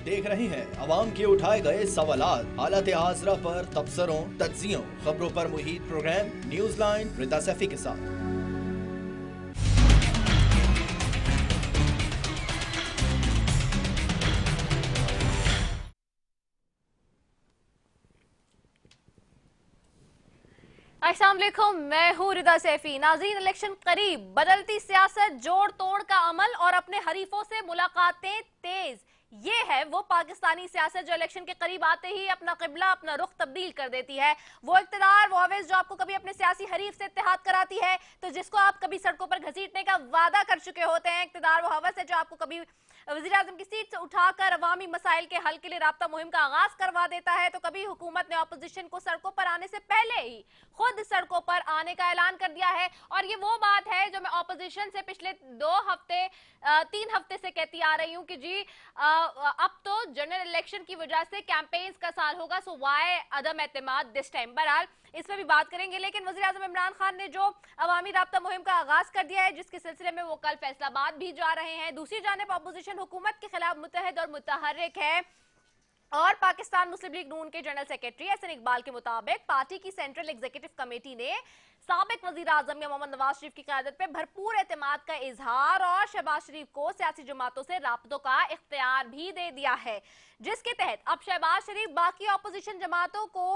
देख रहे हैं अवाम के उठाए गए सवालात, हालत हाजरा पर तबसरों, तज्जियों, खबरों पर मुहित programme news line Rita Saifi के साथ। अस्सलाम वालेकुम, मैं हूँ रिदा सैफी। नाज़रीन, इलेक्शन करीब, बदलती सियासत, जोड़ तोड़ का अमल और अपने हरीफों से मुलाकातें तेज, ये है वो पाकिस्तानी सियासत जो इलेक्शन के करीब आते ही अपना किबला, अपना रुख तब्दील कर देती है। वो इख्तिदार, वो हवस जो आपको कभी अपने सियासी हरीफ से इत्तेहाद कराती है, तो जिसको आप कभी सड़कों पर घसीटने का वादा कर चुके होते हैं। इख्तिदार वो हवस है जो आपको कभी वज़ीर आज़म की सीट से उठाकर अवामी मसाइल के हल के लिए राब्ता मुहिम का आगाज करवा देता है, तो कभी हुकूमत ने ऑपोजिशन को सड़कों पर आने से पहले ही खुद सड़कों पर आने का ऐलान कर दिया है। और ये वो बात है जो मैं ऑपोजिशन से पिछले 3 हफ्ते से कहती आ रही हूँ कि जी अब तो जनरल इलेक्शन की वजह से कैंपेन्स का साल होगा, सो वाई अदम एतमाद दिस टाइम। बहरहाल इसमें भी बात करेंगे, लेकिन वज़ीर आज़म इमरान खान ने जो अवामी राब्ता मुहिम का आगाज कर दिया है, जिसके सिलसिले में वो कल फैसलाबाद भी जा रहे हैं। दूसरी जानिब अपोजिशन हुकूमत के खिलाफ मुतहद और मुतहर्रिक है। और पाकिस्तान मुस्लिम लीग नून के जनरल सेक्रेटरी एहसन इकबाल के मुताबिक पार्टी की सेंट्रल एग्जीक्यूटिव कमेटी ने साबिक वजीर आजम या मोहम्मद नवाज शरीफ की क़यादत पे भरपूर एतमाद का इजहार और शहबाज शरीफ को सियासी जमातों से राब्तों का इख्तियार भी दे दिया है, जिसके तहत अब शहबाज शरीफ बाकी अपोजिशन जमातों को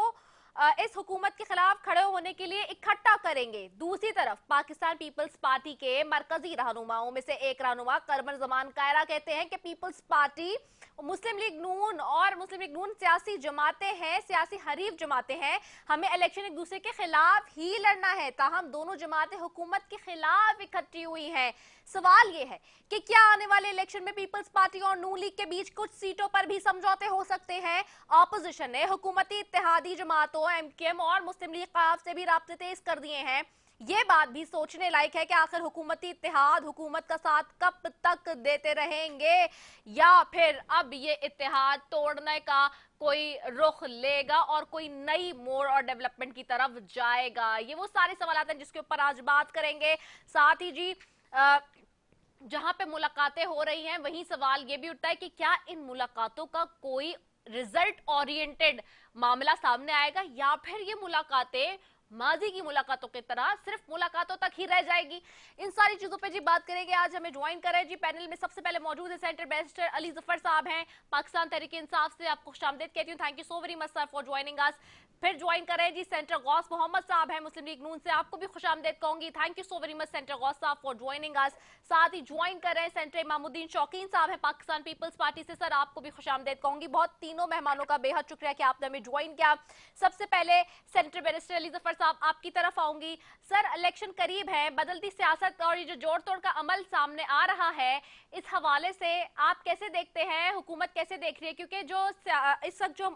इस हुकूमत के खिलाफ खड़े होने के लिए इकट्ठा करेंगे। दूसरी तरफ पाकिस्तान पीपल्स पार्टी के मरकजी रहनुमाओं में से एक रहनुमा कमर जमान कायरा कहते हैं कि पीपल्स पार्टी, मुस्लिम लीग नून और मुस्लिम लीग नून सियासी जमातें हैं, सियासी हरीफ जमातें हैं, हमें इलेक्शन एक दूसरे के खिलाफ ही लड़ना है। ताहम दोनों जमातें हुकूमत के खिलाफ इकट्ठी हुई हैं। सवाल ये है कि क्या आने वाले इलेक्शन में पीपल्स पार्टी और नून लीग के बीच कुछ सीटों पर भी समझौते हो सकते हैं। ऑपोजिशन ने हुकूमती इत्तेहादी जमातों एमकेएम और मुस्लिम लीग काफ से भी राब्ते तेज कर दिए हैं। ये बात भी सोचने लायक है कि आखिर हुकूमती इत्तेहाद हुकूमत का साथ कब तक देते रहेंगे, या फिर अब ये इत्तेहाद तोड़ने का कोई रुख लेगा और कोई नई मोड़ और डेवलपमेंट की तरफ जाएगा। ये वो सारे सवाल हैं जिसके ऊपर आज बात करेंगे। साथ ही जी जहां पे मुलाकातें हो रही हैं, वहीं सवाल ये भी उठता है कि क्या इन मुलाकातों का कोई रिजल्ट ओरिएंटेड मामला सामने आएगा, या फिर ये मुलाकातें माजी की मुलाकातों की तरह सिर्फ मुलाकातों तक ही रह जाएगी। इन सारी चीजों पे जी बात करेंगे। आज हमें ज्वाइन कर रहे हैं जी पैनल में सबसे पहले मौजूद है सेंटर बैरिस्टर अली जफर साहब हैं, पाकिस्तान तहरीक इंसाफ से। आपको खुशामदीद कहती हूँ, thank you so very much sir for joining us. फिर ज्वाइन कर रहे हैं जी सेंटर गौस मोहम्मद साहब हैं मुस्लिम लीग नून से, आपको भी खुशामदीद कहूंगी, thank you so very much senator Ghaus साहब फॉर ज्वाइनिंग अस। साथ ही ज्वाइन कर रहे हैं सेंटर इमामुद्दीन शौकीन साहब हैं पाकिस्तान पीपल्स पार्टी से, सर आपको भी खुशामदीद कहूंगी। बहुत तीनों मेहमानों का बेहद शुक्रिया कि आपने हमें ज्वाइन किया। सबसे पहले सेंटर बैरिस्टर अली जफर साहब आपकी तरफ आऊंगी। सर, इलेक्शन करीब है, बदलती सियासत और ये जो जोड़ तोड़ का अमल सामने आ रहा है, इस हवाले से आप कैसे देखते हैं, हुकूमत कैसे देख रही है? क्योंकि जो इस वक्त जो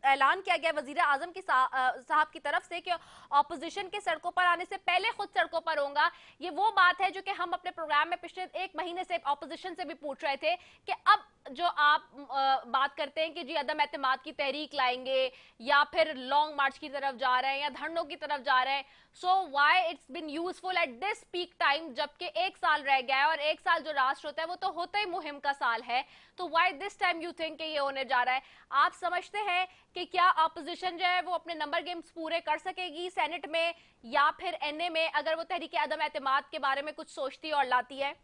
ऐलान किया गया वजीर आजम की साहब की तरफ से कि ऑपोजिशन के सड़कों पर आने से पहले खुद सड़कों पर होगा, ये वो बात है जो कि हम अपने प्रोग्राम में पिछले 1 महीने से ऑपोजिशन से भी पूछ रहे थे कि अब जो आप बात करते हैं कि जी अदम एतमाद की तहरीक लाएंगे या फिर लॉन्ग मार्च की तरफ जा रहे हैं या धरनों की तरफ जा रहे हैं, so why it's been useful at this peak time, जबकि 1 साल रह गया है और 1 साल जो राष्ट्र होता है वो तो होता ही मुहिम का साल है, तो why this time you think ये होने जा रहा है? आप समझते हैं कि क्या अपोजिशन जो है वो अपने नंबर गेम्स पूरे कर सकेगी सेनेट में, या फिर एनए में, अगर वो तहरीक अदम एतमाद के बारे में कुछ सोचती और लाती है?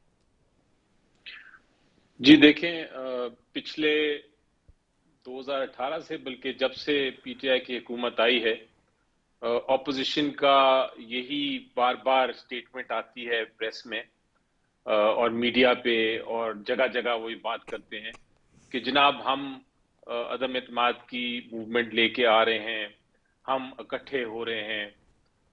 जी देखें, पिछले 2018 से, बल्कि जब से पीटीआई की हुकूमत आई है, ऑपोजिशन का यही बार बार स्टेटमेंट आती है प्रेस में और मीडिया पे, और जगह जगह वही बात करते हैं कि जनाब हम अदम एतमाद की मूवमेंट लेके आ रहे हैं, हम इकट्ठे हो रहे हैं,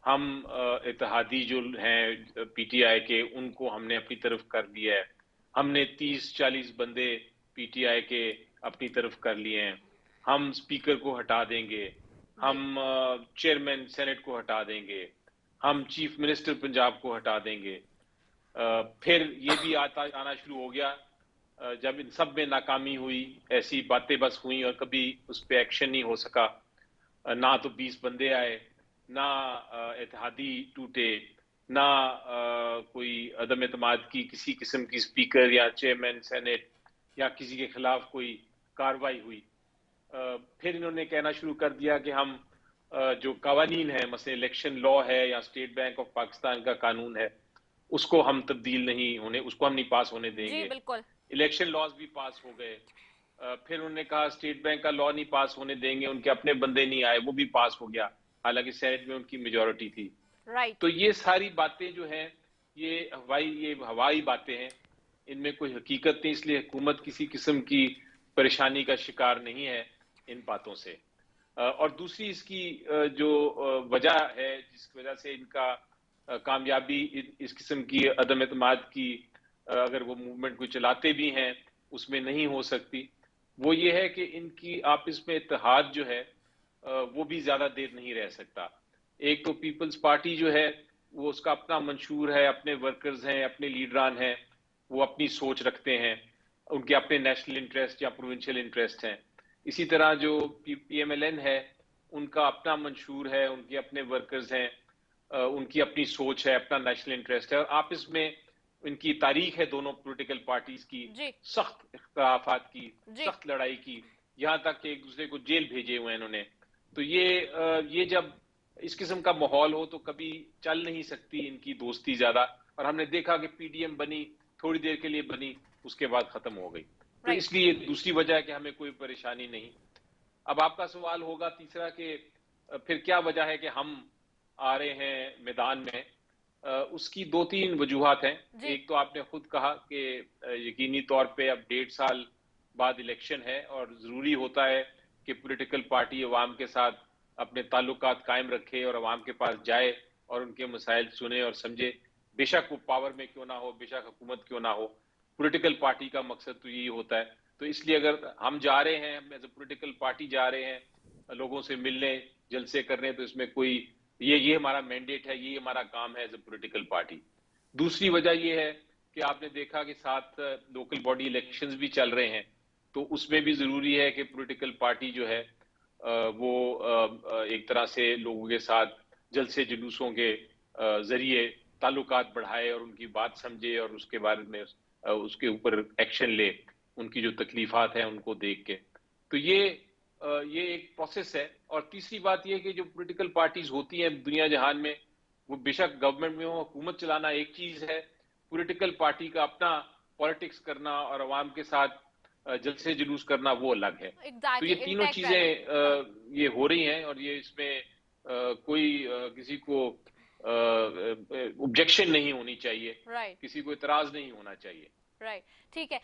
हम इत्तेहादी जो हैं पीटीआई के उनको हमने अपनी तरफ कर लिया है, हमने 30-40 बंदे पीटीआई के अपनी तरफ कर लिए हैं, हम स्पीकर को हटा देंगे, हम चेयरमैन सेनेट को हटा देंगे, हम चीफ मिनिस्टर पंजाब को हटा देंगे। फिर ये भी आना शुरू हो गया, जब इन सब में नाकामी हुई, ऐसी बातें बस हुई और कभी उस पर एक्शन नहीं हो सका। ना तो 20 बंदे आए, ना इत्तेहादी टूटे, ना कोई अदम एतमाद की किसी किस्म की स्पीकर या चेयरमैन सेनेट या किसी के खिलाफ कोई कार्रवाई हुई। फिर इन्होंने कहना शुरू कर दिया कि हम जो कवानीन है, मसले इलेक्शन लॉ है या स्टेट बैंक ऑफ पाकिस्तान का कानून है, उसको हम तब्दील नहीं होने, उसको हम नहीं पास होने देंगे। जी बिल्कुल। इलेक्शन लॉज भी पास हो गए। फिर उन्होंने कहा स्टेट बैंक का लॉ नहीं पास होने देंगे, उनके अपने बंदे नहीं आए, वो भी पास हो गया, हालांकि सेनेट में उनकी मेजोरिटी थी। राइट। तो ये सारी बातें जो हैं ये हवाई बातें हैं, इनमें कोई हकीकत नहीं, इसलिए हुकूमत किसी किस्म की परेशानी का शिकार नहीं है इन बातों से। और दूसरी इसकी जो वजह है जिस वजह से इनका कामयाबी इस किस्म की अदम एतमाद की अगर वो मूवमेंट को चलाते भी हैं उसमें नहीं हो सकती, वो ये है कि इनकी आपस में इत्तेहाद जो है वो भी ज्यादा देर नहीं रह सकता। एक तो पीपल्स पार्टी जो है वो उसका अपना मंशूर है, अपने वर्कर्स हैं, अपने लीडरान हैं, वो अपनी सोच रखते हैं, उनके अपने नेशनल इंटरेस्ट या प्रोविंशियल इंटरेस्ट हैं। इसी तरह जो PMLN है उनका अपना मंशूर है, उनके अपने वर्कर्स हैं, उनकी अपनी सोच है, अपना नेशनल इंटरेस्ट है, और आपस में इनकी तारीख है दोनों पॉलिटिकल पार्टीज की सख्त इख्तिलाफात की, सख्त लड़ाई की, यहां तक कि एक दूसरे को जेल भेजे हुए हैं इन्होंने। तो ये जब इस किस्म का माहौल हो तो कभी चल नहीं सकती इनकी दोस्ती ज्यादा, और हमने देखा कि PDM बनी, थोड़ी देर के लिए बनी, उसके बाद खत्म हो गई। तो इसलिए दूसरी वजह है कि हमें कोई परेशानी नहीं। अब आपका सवाल होगा तीसरा कि फिर क्या वजह है कि हम आ रहे हैं मैदान में। उसकी 2-3 वजूहात हैं। एक तो आपने खुद कहा कि यकीनी तौर पे अब 1.5 साल बाद इलेक्शन है और जरूरी होता है कि पॉलिटिकल पार्टी अवाम के साथ अपने ताल्लुकात कायम रखे और अवाम के पास जाए और उनके मसाइल सुने और समझे, बेशक वो पावर में क्यों ना हो, बेशक हुकूमत क्यों ना हो, पॉलिटिकल पार्टी का मकसद तो यही होता है। तो इसलिए अगर हम जा रहे हैं, हम एज ए पॉलिटिकल पार्टी जा रहे हैं लोगों से मिलने, जलसे करने, तो इसमें कोई ये हमारा मैंडेट है, ये हमारा काम है एज ए पॉलिटिकल पार्टी। दूसरी वजह ये है कि आपने देखा कि साथ लोकल बॉडी इलेक्शंस भी चल रहे हैं, तो उसमें भी जरूरी है कि पॉलिटिकल पार्टी जो है वो एक तरह से लोगों के साथ जलसे जुलूसों के जरिए ताल्लुकात बढ़ाए और उनकी बात समझे और उसके बारे में उसके ऊपर एक्शन ले, उनकी जो तकलीफात हैं उनको देख के। तो ये एक प्रोसेस है। और तीसरी बात ये कि जो पॉलिटिकल पार्टीज होती हैं दुनिया जहान में, वो बेशक गवर्नमेंट में हो, हुकूमत चलाना एक चीज है, पॉलिटिकल पार्टी का अपना पॉलिटिक्स करना और अवाम के साथ जलसे जुलूस करना वो अलग है। तो ये तीनों चीजें ये हो रही हैं और ये इसमें कोई किसी को ऑब्जेक्शन नहीं होनी चाहिए, किसी को इतराज नहीं होना चाहिए। ठीक है।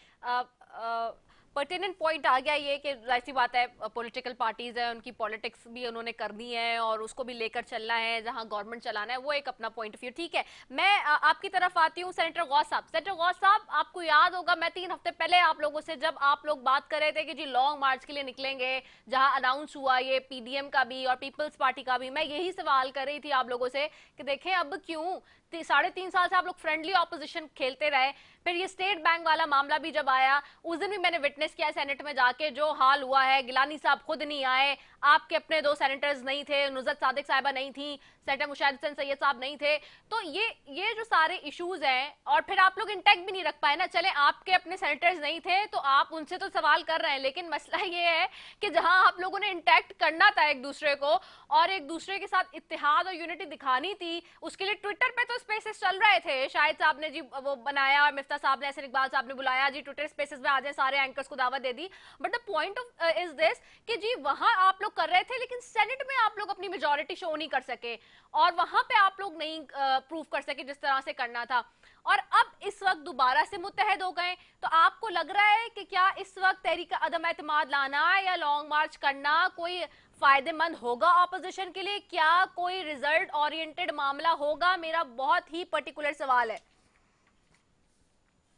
पर्टिनेंट पॉइंट आ गया ये कि ऐसी बात है, पॉलिटिकल पार्टीज है, उनकी पॉलिटिक्स भी उन्होंने करनी है और उसको भी लेकर चलना है, जहां गवर्नमेंट चलाना है, वो एक अपना पॉइंट ऑफ व्यू। ठीक है, मैं आपकी तरफ आती हूँ सेनेटर गौस साहब। सेनेटर गौस साहब, आपको याद होगा मैं 3 हफ्ते पहले आप लोगों से जब आप लोग बात कर रहे थे कि जी लॉन्ग मार्च के लिए निकलेंगे, जहां अनाउंस हुआ ये PDM का भी और पीपल्स पार्टी का भी, मैं यही सवाल कर रही थी आप लोगों से कि देखें अब क्यों 3.5 साल से आप लोग फ्रेंडली ऑपोजिशन खेलते रहे, फिर ये स्टेट बैंक वाला मामला भी जब आया, उस दिन भी मैंने विटनेस किया सेनेट में जाके जो हाल हुआ है, गिलानी साहब खुद नहीं आए, आपके अपने 2 सेनेटर्स नहीं थे, नुज़रत सादिक साहिबा नहीं थी, सेनेटर मुशाहिद हुसैन सैयद साहब नहीं थे। तो ये जो सारे इश्यूज हैं, और फिर आप लोग इंटैक्ट भी नहीं रख पाए ना। चले आपके अपने सेनेटर्स नहीं थे तो आप उनसे तो सवाल कर रहे हैं, लेकिन मसला ये है कि जहां आप लोगों ने इंटैक्ट करना था एक दूसरे को और एक दूसरे के साथ इत्तेहाद और यूनिटी दिखानी थी, उसके लिए ट्विटर पे तो स्पेसेस चल रहे थे, शाहिद साहब ने जी वो बनाया और मिफ्ता साहब ने, ऐसे इकबाल साहब ने बुलाया जी ट्विटर स्पेसेस में आ जाए, सारे एंकर्स को दावत दे दी। But the point of is this कि जी वहां आप लोग कर रहे थे, लेकिन सेनेट में आप लोग अपनी मेजॉरिटी शो नहीं कर सके और वहां पे आप लोग नहीं प्रूव कर सके जिस तरह से करना था, और अब इस वक्त दोबारा से मुत्तहद हो गए। तो आपको लग रहा है कि क्या इस वक्त तहरीक अदम एतमाद लाना या लॉन्ग मार्च करना कोई फायदेमंद होगा ऑपोजिशन के लिए? क्या कोई रिजल्ट ओरिएंटेड मामला होगा? मेरा बहुत ही पर्टिकुलर सवाल है।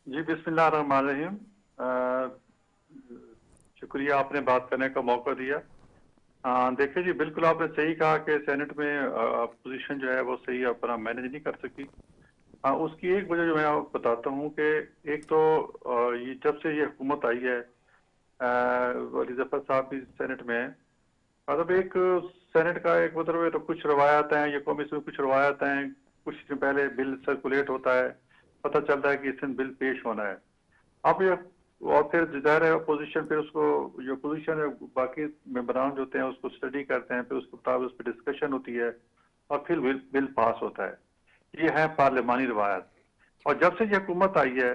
जी बिस्मिल्लाह रहमान रहीम। शुक्रिया आपने बात करने का मौका दिया। देखिए जी, बिल्कुल आपने सही कहा कि सेनेट में अपोजिशन जो है वो सही अपना मैनेज नहीं कर सकी। उसकी एक वजह जो मैं आपको बताता हूँ कि एक तो ये जब से ये हुकूमत आई है, वली ज़फ़र साहब भी सेनेट में है, मतलब एक सेनेट का एक मतलब तो कुछ रवायत हैं, ये कौमी में कुछ रवायत हैं, कुछ दिन पहले बिल सर्कुलेट होता है, पता चलता है कि इस दिन बिल पेश होना है। अब ये और फिर ज़ाहिर है अपोजिशन फिर उसको जो अपोजिशन बाकी मेंबरान जो होते हैं उसको स्टडी करते हैं, फिर उसके मुताबिक उस पर डिस्कशन होती है और फिर बिल पास होता है। ये है पार्लियामानी रवायत। और जब से ये हुकूमत आई है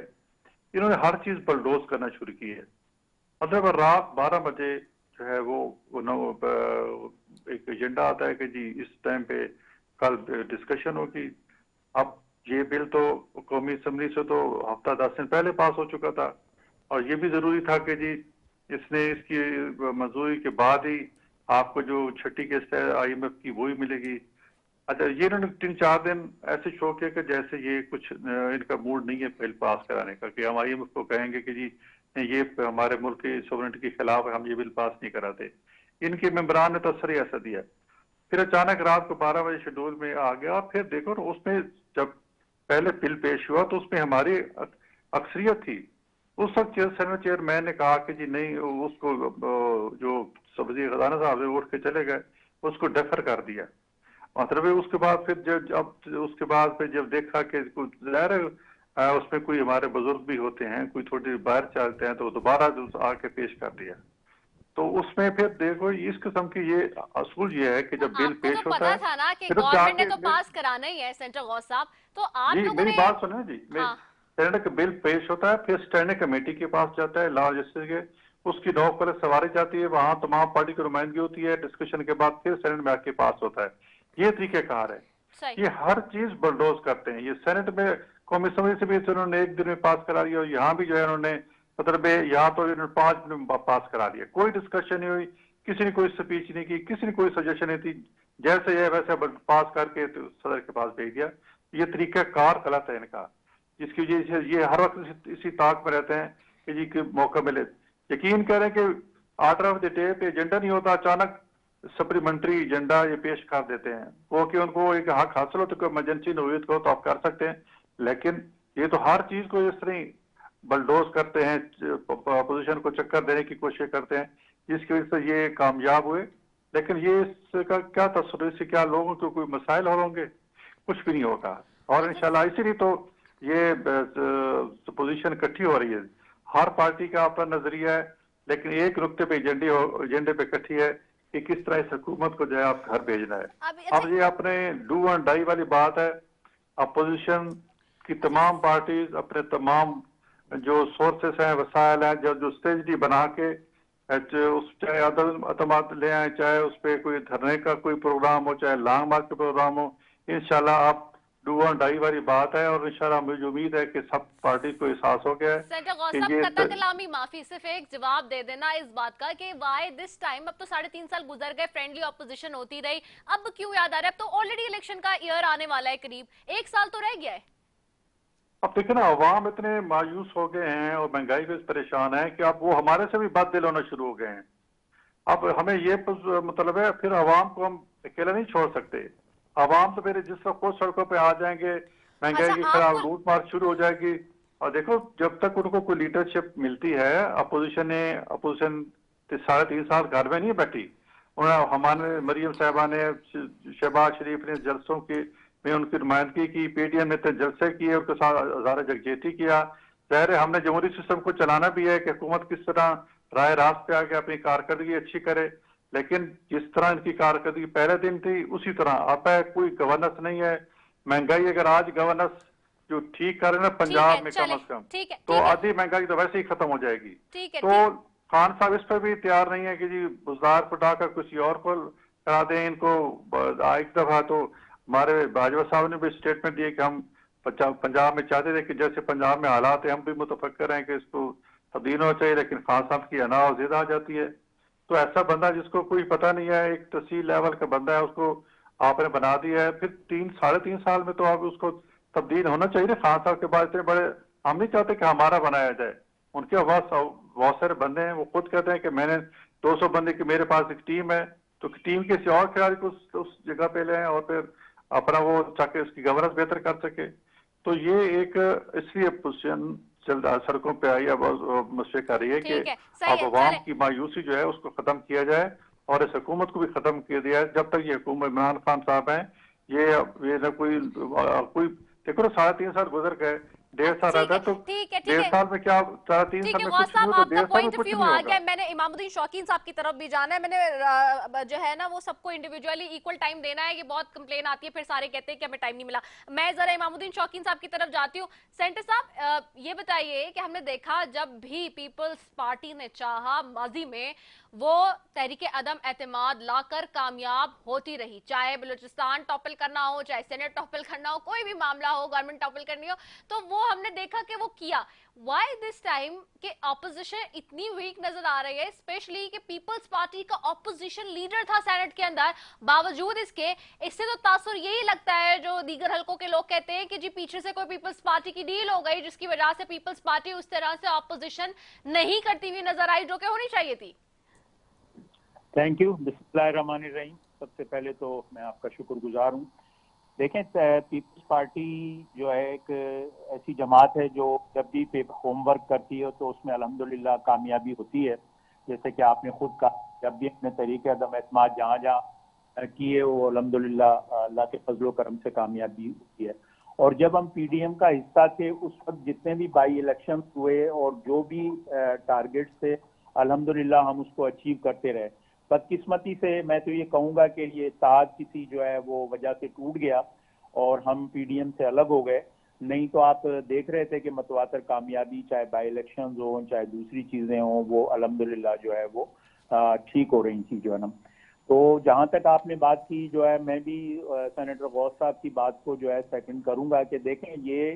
इन्होंने हर चीज बलडोज करना शुरू की है। मतलब रात 12 बजे जो है वो एक एजेंडा आता है कि जी इस टाइम पे कल डिस्कशन होगी। अब ये बिल तो कौमी असम्बली से तो हफ्ता 10 दिन पहले पास हो चुका था और ये भी जरूरी था कि जी इसने इसकी मंजूरी के बाद ही आपको जो छठी किस्त है IMF की वो ही मिलेगी। अच्छा, ये इन्होंने 3-4 दिन ऐसे शो किया कि जैसे ये कुछ इनका मूड नहीं है बिल पास कराने का, कि हम IMF को कहेंगे कि जी ये हमारे मुल्क की सोवरेनिटी के खिलाफ है, हम ये बिल पास नहीं कराते। इनके मेंबरान ने तो असर ही ऐसा दिया। फिर अचानक रात को 12 बजे शेड्यूल में आ गया। फिर देखो ना उसमें जब पहले बिल पेश हुआ तो उसमें हमारी अक्सरियत थी। उस वक्त सेनेट चेयरमैन ने कहा कि जी नहीं, उसको जो सब्जी खजाना साहब उठ के चले गए, उसको डेफर कर दिया। मतलब उसके बाद फिर उसके बाद फिर जब देखा कि कुछ ज़ाहिर है उसमें कोई हमारे बुजुर्ग भी होते हैं, कोई थोड़ी देर बाहर चलते हैं, तो दोबारा आके पेश कर दिया। तो उसमें फिर देखो इस किस्म की ये असूल ये है कि जब बिल पेश तो होता है था ना कि फिर गवर्नमेंट ने तो पास कराना ही है सेंटर गौस साहब, तो आप जी लोगों मेरी ने बात सुने जी। हाँ। सेनेट का बिल पेश होता है, फिर स्टैंडिंग कमेटी के पास जाता है, लॉ जस्टिस के, उसकी नौक पर सवारी जाती है, वहां तमाम पार्टी की नुमाइंदगी होती है, डिस्कशन के बाद फिर सेनेट में आके पास होता है। ये तरीकेकार है। ये हर चीज बलडोज करते हैं। ये सेनेट में कौमी असम्बली से भी उन्होंने एक दिन में पास करा दिया, और यहाँ भी जो है उन्होंने मतलब यहाँ तो इन्होंने 5 दिन में पास करा दिया। कोई डिस्कशन नहीं हुई, किसी ने कोई स्पीच नहीं की, किसी ने कोई सजेशन नहीं थी, जैसे ये वैसे पास करके तो सदर के पास भेज दिया। ये तरीका कार गलत है इनका, जिसकी वजह से ये हर वक्त इसी ताक में रहते हैं कि जी कि मौका मिले। यकीन करें कि ऑर्डर ऑफ द डे पे एजेंडा नहीं होता, अचानक सप्लीमेंट्री एजेंडा ये पेश कर देते हैं। वो कि उनको एक हक हासिल हो तो कोई इमरजेंसी नौयत को तो आप कर सकते हैं, लेकिन ये तो हर चीज को इस तरह बलडोज करते हैं, अपोजिशन को चक्कर देने की कोशिश करते हैं, जिसकी वजह से ये कामयाब हुए। लेकिन ये इसका क्या तस्वीर से क्या लोगों को कोई मसाइल होंगे? कुछ भी नहीं होगा। और इंशाल्लाह इसीलिए तो ये पोजीशन इकट्ठी हो रही है। हर पार्टी का अपना नजरिया है, लेकिन एक नुक्ते पे एजेंडे पे इकट्ठी है कि किस तरह इस हुकूमत को जो है आप घर भेजना है। अब ये अपने डू एंड डाई वाली बात है। अपोजिशन की तमाम पार्टीज अपने तमाम जो सोर्सेस हैं, वसाइल हैं, जो स्ट्रेटजी बना के उस चाहे अतमाद ले आए, चाहे उस पर कोई धरने का कोई प्रोग्राम हो, चाहे लॉन्ग मार्च का प्रोग्राम हो, इंशाल्लाह आप डू एंड डाई वाली बात है। और इंशाल्लाह मुझे उम्मीद है कि सब पार्टी को एहसास हो गया है। सेंटर गौस साहब, कता कलामी माफी, सिर्फ एक जवाब दे देना इस बात का कि वाई दिस टाइम। अब तो 3.5 साल गुजर गए, फ्रेंडली ऑपोजिशन होती रही, अब क्यों याद आ रहा है? अब तो ऑलरेडी इलेक्शन का ईयर आने वाला है, करीब 1 साल तो रह गया है। अब देखो ना, अवाम इतने मायूस हो गए हैं और महंगाई पे परेशान है कि अब वो हमारे से भी बददिल होना शुरू हो गए हैं। अब हमें ये मतलब है, फिर अवाम को हम अकेला नहीं छोड़ सकते। अवाम तो फिर जिस वक्त सड़कों पे आ जाएंगे, महंगाई के खिलाफ लूट मार शुरू हो जाएगी। और देखो जब तक उनको कोई लीडरशिप मिलती है, अपोजिशन 3.5 साल घर में नहीं बैठी। हमारे मरियम साहबा ने, शहबाज शरीफ ने जलसों की में उनकी नुमाइंदगी की, PTM ने तो जलसे किए, उनके साथ हज़ार यकजहती किया। ज़ाहिर है हमने जमहूरी सिस्टम को चलाना भी है कि हुकूमत किस तरह राय रास्त पे आके अपनी कारकर्दगी अच्छी करे। लेकिन जिस तरह इनकी कारकर्दगी पहले दिन थी उसी तरह अब है। कोई गवर्नेंस नहीं है। महंगाई अगर आज गवर्नेंस जो ठीक करे ना पंजाब में कम अज कम, तो आधी महंगाई तो वैसे ही खत्म हो जाएगी। तो खान साहब इस पर भी तैयार नहीं है कि जी बुजदार पटाकर किसी और को करा दें इनको। एक दफा तो हमारे भाजपा साहब ने भी स्टेटमेंट दिए कि हम पंजाब में चाहते थे कि जैसे पंजाब में हालात है, हम भी मुतफक्कर हैं कि इसको तब्दील होना चाहिए, लेकिन खान साहब की अना और जिद आ जाती है। तो ऐसा बंदा जिसको कोई पता नहीं है, एक तहसील लेवल का बंदा है, उसको आपने बना दिया है। फिर 3-3.5 साल में तो अब उसको तब्दील होना चाहिए। खान साहब के बाद इतने बड़े हम नहीं चाहते कि हमारा बनाया जाए। उनके पास बहुत सारे बंदे हैं, वो खुद कहते हैं कि मैंने 200 बंदे की मेरे पास एक टीम है, तो टीम के किसी और खिलाड़ी को उस जगह पे ले और फिर अपना वो ताकि उसकी गवर्नेंस बेहतर कर सके। तो ये एक इसलिए पोजीशन सड़कों पे आई, अब मुश्किल कर रही है कि अब अवाम की मायूसी जो है उसको खत्म किया जाए और इस हुकूमत को भी खत्म किया जाए। जब तक ये हुकूमत इमरान खान साहब हैं, ये ना कोई देखो ना 3.5 साल गुजर गए, 1.5 साल रहता है तो ठीक है 1.5 साल में क्या 3 ठीक साल है में गौस कुछ नहीं साहब, होता, आपका 1.5 साल में पॉइंट ऑफ कुछ व्यू नहीं आ होगा। गया। मैंने इमामुद्दीन शौकीन साहब की तरफ भी जाना है, मैंने जो है ना वो सबको इंडिविजुअली इक्वल टाइम देना है। ये बहुत कंप्लेन आती है, फिर सारे कहते हैं कि हमें टाइम नहीं मिला। मैं जरा इमामुद्दीन शौकीन साहब की तरफ जाती हूँ। सेंटर साहब, ये बताइए कि हमने देखा जब भी पीपल्स पार्टी ने चाहा माजी में वो तहरीक अदम एतमाद लाकर कामयाब होती रही, चाहे बलूचिस्तान टॉपल करना हो, चाहे सेनेट टॉपल करना हो, कोई भी मामला हो, गवर्नमेंट टॉपल करनी हो, तो वो हमने देखा कि वो किया। वाई दिस टाइम के ऑपोजिशन इतनी वीक नजर आ रही है, स्पेशली कि पीपल्स पार्टी का ऑपोजिशन लीडर था सेनेट के अंदर, बावजूद इसके। इससे तो तासुर यही लगता है, जो दीगर हलकों के लोग कहते हैं कि जी पीछे से कोई पीपल्स पार्टी की डील हो गई, जिसकी वजह से पीपल्स पार्टी उस तरह से ऑपोजिशन नहीं करती हुई नजर आई, जो कि होनी चाहिए थी। Thank you. बिस्मिल्लाहिर्रहमानिर्रहीम। सबसे पहले तो मैं आपका शुक्रगुजार हूँ। देखें, पीपल्स पार्टी जो है एक ऐसी जमात है जो जब भी होमवर्क करती है तो उसमें अल्हम्दुलिल्लाह कामयाबी होती है। जैसे कि आपने खुद कहा, जब भी अपने तरीके अदम एतमाद जहाँ जहाँ किए वो अल्हम्दुलिल्लाह अल्लाह के फजलो करम से कामयाबी होती है। और जब हम पीडीएम का हिस्सा थे उस वक्त जितने भी बाई इलेक्शन हुए और जो भी टारगेट थे अल्हम्दुलिल्लाह हम उसको अचीव करते रहे। बदकिस्मती से मैं तो ये कहूंगा कि ये इत्तेहाद किसी जो है वो वजह से टूट गया और हम पीडीएम से अलग हो गए। नहीं तो आप देख रहे थे कि मतवातर कामयाबी, चाहे बाई इलेक्शन हो चाहे दूसरी चीजें हों, वो अल्हम्दुलिल्लाह जो है वो ठीक हो रही थी जो है ना। तो जहां तक आपने बात की जो है, मैं भी सेनेटर गौस साहब की बात को जो है सेकंड करूंगा कि देखें ये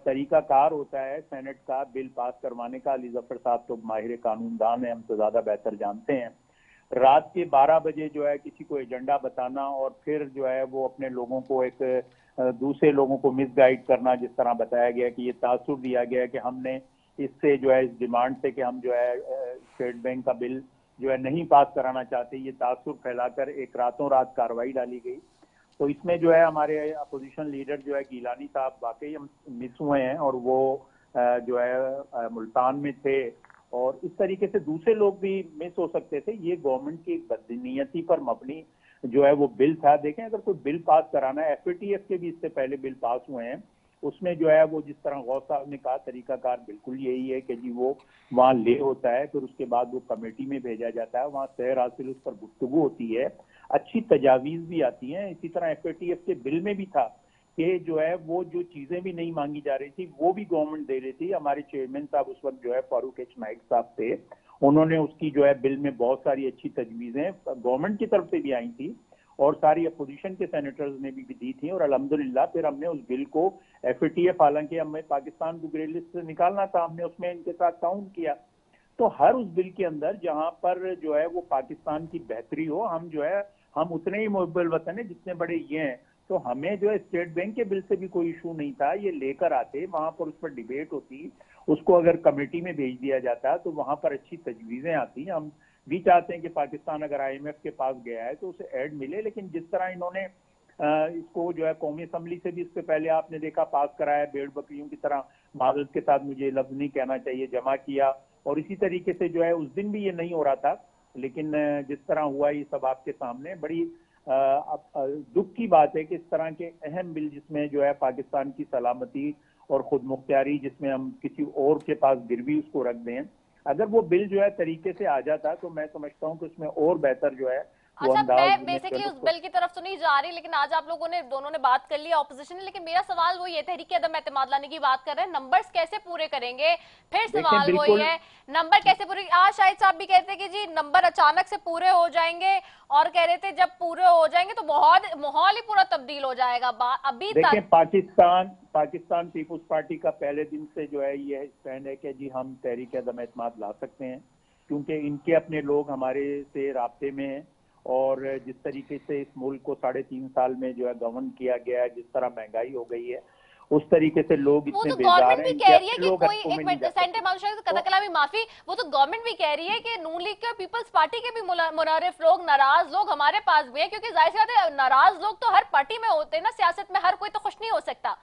तरीका कार होता है सेनेट का बिल पास करवाने का। अली जफर साहब तो माहिर कानूनदान है, हम तो ज्यादा बेहतर जानते हैं। रात के 12 बजे जो है किसी को एजेंडा बताना और फिर जो है वो अपने लोगों को एक दूसरे लोगों को मिसगाइड करना, जिस तरह बताया गया कि ये तासुर दिया गया कि हमने इससे जो है इस डिमांड से कि हम जो है स्टेट बैंक का बिल जो है नहीं पास कराना चाहते, ये तासुर फैलाकर एक रातों रात कार्रवाई डाली गई। तो इसमें जो है हमारे अपोजिशन लीडर जो है गीलानी साहब वाकई हम मिस हुए हैं और वो जो है मुल्तान में थे और इस तरीके से दूसरे लोग भी मिस हो सकते थे। ये गवर्नमेंट की एक बदनीयती पर मबनी जो है वो बिल था। देखें, अगर कोई बिल पास कराना है, एफएटीएफ के भी इससे पहले बिल पास हुए हैं, उसमें जो है वो जिस तरह गौस साहब ने कहा तरीकाकार बिल्कुल यही है कि जी वो वहाँ ले होता है, फिर उसके बाद वो कमेटी में भेजा जाता है, वहाँ सैर हासिल उस पर गुफ्तगू होती है, अच्छी तजावीज भी आती हैं। इसी तरह एफएटीएफ के बिल में भी था कि जो है वो जो चीजें भी नहीं मांगी जा रही थी वो भी गवर्नमेंट दे रही थी। हमारे चेयरमैन साहब उस वक्त जो है फारूक एच नाइक साहब थे, उन्होंने उसकी जो है बिल में बहुत सारी अच्छी तजवीजें गवर्नमेंट की तरफ से भी आई थी और सारी अपोजिशन के सेनेटर्स ने भी दी थी और अल्हम्दुलिल्लाह फिर हमने उस बिल को एफएटीएफ, हालांकि हमें पाकिस्तान को ग्रे लिस्ट से निकालना था, हमने उसमें इनके साथ ताउन किया। तो हर उस बिल के अंदर जहां पर जो है वो पाकिस्तान की बेहतरी हो, हम जो है हम उतने ही मुहब्बल वतन है जितने बड़े ये हैं। तो हमें जो है स्टेट बैंक के बिल से भी कोई इशू नहीं था, ये लेकर आते, वहां पर उस पर डिबेट होती, उसको अगर कमेटी में भेज दिया जाता तो वहां पर अच्छी तजवीजें आती। हम भी चाहते हैं कि पाकिस्तान अगर आईएमएफ के पास गया है तो उसे ऐड मिले, लेकिन जिस तरह इन्होंने इसको जो है कौमी असम्बली से भी इससे पहले आपने देखा पास कराया, भेड़ बकरियों की तरह, माजरत के साथ मुझे लफ्ज नहीं कहना चाहिए, जमा किया और इसी तरीके से जो है उस दिन भी ये नहीं हो रहा था, लेकिन जिस तरह हुआ ये सब आपके सामने। बड़ी दुख की बात है कि इस तरह के अहम बिल जिसमें जो है पाकिस्तान की सलामती और खुद मुख्तियारी, जिसमें हम किसी और के पास गिरवी उसको रख दें, अगर वो बिल जो है तरीके से आ जाता तो मैं समझता हूँ कि उसमें और बेहतर जो है वो अच्छा, अंदाज मैं बेसिकली उस बिल की तरफ तो नहीं जा रही, लेकिन आज आप लोगों ने दोनों ने बात कर ली ऑपोजिशन ने, लेकिन मेरा सवाल वो ये तहरीक अदम एतमाद लाने की बात कर रहे हैं, नंबर्स कैसे पूरे करेंगे? फिर सवाल वही है, नंबर कैसे पूरे? आज शाहिद साहब भी कहते हैं कि जी नंबर अचानक से पूरे हो जाएंगे और कह रहे थे जब पूरे हो जाएंगे तो बहुत माहौल ही पूरा तब्दील हो जाएगा। अभी तक पाकिस्तान पीपुल्स पार्टी का पहले दिन से जो है ये स्टैंड है कि जी हम तहरीक अदम एतमाद ला सकते हैं, क्योंकि इनके अपने लोग हमारे से राब्ते में हैं और जिस तरीके से इस मुल्क को 3.5 साल में जो है गवर्न किया गया है, जिस तरह महंगाई हो गई है, उस तरीके से लोग इतने बेजार हैं। कह रही है कि कोई एक मिनट सेंटर माफी, वो तो गवर्नमेंट भी कह रही है कि नून लीग के और पीपल्स पार्टी के भी मुनारिफ लोग, नाराज लोग हमारे पास भी हैं, क्योंकि जाहिर सी बात है नाराज लोग तो हर पार्टी में होते हैं ना, सियासत में हर कोई तो खुश नहीं हो सकता।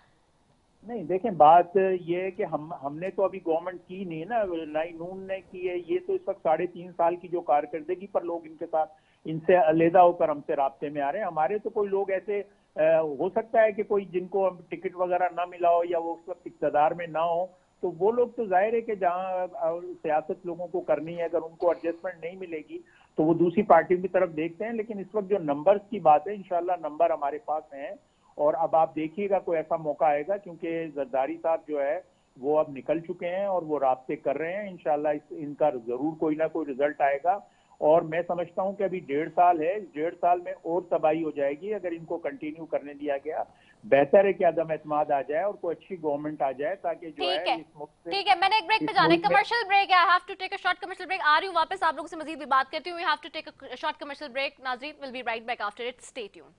नहीं, देखें, बात ये है कि हमने तो अभी गवर्नमेंट की नहीं ना, ना ही नून ने की है। ये तो इस वक्त 3.5 साल की जो कारकर्दगी पर लोग इनके साथ इनसे अलहदा होकर हमसे राब्ते में आ रहे हैं। हमारे तो कोई लोग ऐसे हो सकता है कि कोई जिनको टिकट वगैरह ना मिला हो या वो उस वक्त इक़्तिदार में ना हो, तो वो लोग तो जाहिर है कि जहाँ सियासत लोगों को करनी है, अगर उनको एडजस्टमेंट नहीं मिलेगी तो वो दूसरी पार्टी की तरफ देखते हैं। लेकिन इस वक्त जो नंबर्स की बात है, इंशाल्लाह नंबर हमारे पास हैं और अब आप देखिएगा कोई ऐसा मौका आएगा, क्योंकि जरदारी साहब जो है वो अब निकल चुके हैं और वो राब्ते कर रहे हैं। इंशाल्लाह इनका जरूर कोई ना कोई रिजल्ट आएगा और मैं समझता हूं कि अभी 1.5 साल है, 1.5 साल में और तबाही हो जाएगी अगर इनको कंटिन्यू करने दिया गया। बेहतर है कि अदम एतमाद आ जाए और कोई अच्छी गवर्नमेंट आ जाए ताकि जो है इस मुल्क से, ठीक है, मैंने एक ब्रेक पे जाना है, commercial break, I have to take a short commercial break. आ रही हूँ वापस, आप लोगों से मजीद भी बात करती हूँ। We have to take a short commercial break. नाज़रीन, will be right back after it, stay tuned.